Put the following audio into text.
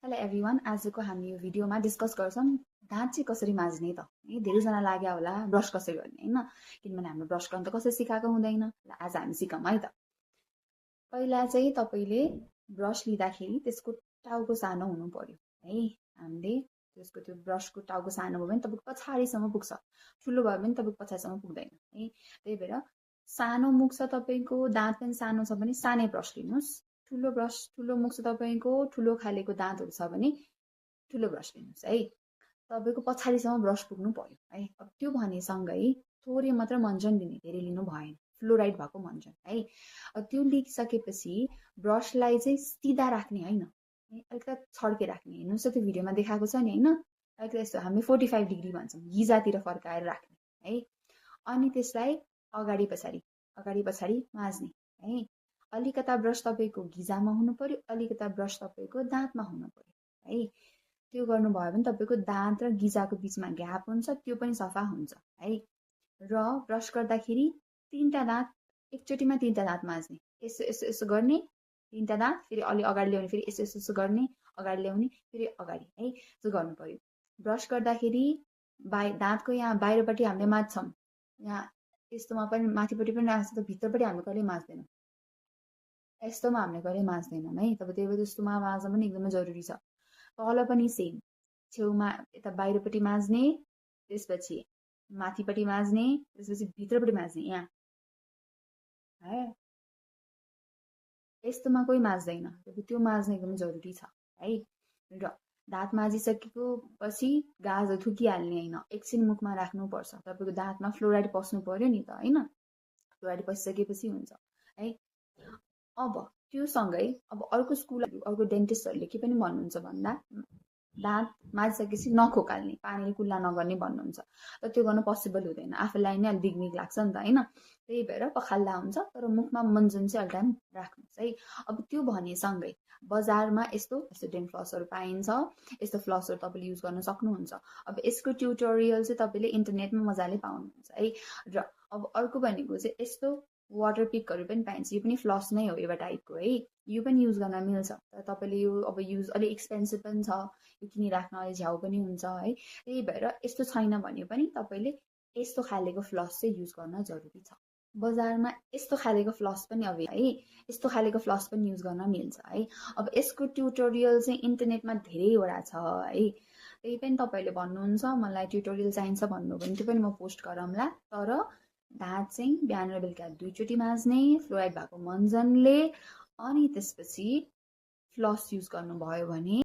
Hello everyone, आजको हामी यो भिडियोमा डिस्कस गर्छौँ दाँत चाहिँ कसरी माझ्ने त है। धेरैजना लाग्यो होला ब्रस कसरी गर्ने होइन, किनभने हाम्रो ब्रस गर्न त कसरी सिकाएको हुँदैन। आज हामी सिकौँ है त। पहिला चाहिँ तपाईँले ब्रस लिँदाखेरि त्यसको टाउको सानो हुनु पर्यो है। हामीले त्यसको त्यो ब्रसको टाउको सानो भयो भने तपाईँको पछाडिसम्म पुग्छ, ठुलो भयो भने तपाईँको पछाडिसम्म पुग्दैन है। त्यही भएर सानो मुख छ तपाईँको, दाँत पनि सानो छ भने सानै ब्रस लिनुहोस्। ठुलो मुख छ तपाईँको, ठुलो खालेको दाँतहरू छ भने ठुलो ब्रस लिनुहोस् है। तपाईँको पछाडिसम्म ब्रस पुग्नु पर्यो है। अब त्यो भनेसँगै थोरै मात्र मन्जन लिने, धेरै लिनु भएन, फ्लोराइड भएको मन्जन है। त्यो लिइसकेपछि ब्रसलाई चाहिँ सिधा राख्ने होइन, अलिकति छड्के राख्ने। हेर्नुहोस् त त्यो भिडियोमा देखाएको छ नि होइन, अलिकति यस्तो हामी 45 डिग्री भन्छौँ, गिजातिर फर्काएर राख्ने है। अनि त्यसलाई अगाडि पछाडि माझ्ने है। अलिकता ब्रस तपाईँको घिजामा हुनु पर्यो, अलिकता ब्रस तपाईँको दाँतमा हुनु पर्यो है। त्यो गर्नुभयो भने तपाईँको दाँत र गिजाको बिचमा ग्याप हुन्छ, त्यो पनि सफा हुन्छ है। र ब्रस गर्दाखेरि तिनवटा दाँत एकचोटिमा तिनवटा दाँत माझ्ने, यसो यसो यसो गर्ने, तिनवटा दाँत फेरि अलि अगाडि ल्याउने, फेरि यसो यसो यसो गर्ने, अगाडि ल्याउने, फेरि अगाडि है, त्यो गर्नु पर्यो। ब्रस गर्दाखेरि दाँतको यहाँ बाहिरपट्टि हामीले माझ्छौँ, यहाँ यस्तोमा पनि माथिपट्टि पनि राख्छ, त भित्रपट्टि हामीले कहिले माझ्दैनौँ, यस्तोमा हामीले कहिले माझ्दैनौँ है। तब त्यही भएर त्यस्तोमा माझ्न पनि एकदमै जरुरी छ। तल पनि सेम, छेउमा यता बाहिरपट्टि माझ्ने, त्यसपछि माथिपट्टि माझ्ने, त्यसपछि भित्रपट्टि माझ्ने यहाँ है। यस्तोमा कोही माझ्दैन, त्यो माझ्न एकदमै जरुरी छ है। र दाँत माझिसकेको पछि गाजहरू थुकिहाल्ने होइन, एकछिन मुखमा राख्नुपर्छ। तपाईँको दाँतमा फ्लोराइड पस्नु पर्यो नि त होइन, फ्लोराइड पसिसकेपछि हुन्छ है। अब त्यो सँगै अब अर्को डेन्टिस्टहरूले के पनि भन्नुहुन्छ भन्दा दाँत माझिसकेपछि नखोकाल्ने, पानीले कुल्ला नगर्ने भन्नुहुन्छ। तर त्यो गर्नु पोसिबल हुँदैन, आफूलाई नै अलिक दिगमिग लाग्छ नि त होइन। त्यही भएर पखाल्दा हुन्छ, तर मुखमा मन्जन चाहिँ अलि टाइम राख्नुहोस् है। अब त्यो भनेसँगै बजारमा यस्तो डेन्ट फ्लसहरू पाइन्छ, यस्तो फ्लसहरू तपाईँले युज गर्न सक्नुहुन्छ। अब यसको ट्युटोरियल चाहिँ तपाईँले इन्टरनेटमा मजाले पाउनुहुन्छ है। र अब अर्को भनेको चाहिँ यस्तो वाटर पिकहरू पनि पाइन्छ, यो पनि फ्लस नै हो एउटा टाइपको है। यो पनि युज गर्न मिल्छ, तर तपाईँले यो अब युज अलिक एक्सपेन्सिभ पनि छ, यो किनिराख्न अलिक झ्याउ पनि हुन्छ है। त्यही भएर यस्तो छैन भने पनि तपाईँले यस्तो खालेको फ्लस चाहिँ युज गर्न जरुरी छ। बजारमा यस्तो खालेको फ्लस पनि है, यस्तो खालेको फ्लस पनि युज गर्न मिल्छ है। अब यसको ट्युटोरियल चाहिँ इन्टरनेटमा धेरैवटा छ है। त्यही पनि तपाईँले भन्नुहुन्छ मलाई ट्युटोरियल चाहिन्छ भन्नु भने त्यो पनि म पोस्ट गरौँला। तर दाँत चाहिँ बिहान र बेलुका 2 चोटि माझ्ने, फ्लोराइड भएको मन्जनले, अनि त्यसपछि फ्लस युज गर्नुभयो भने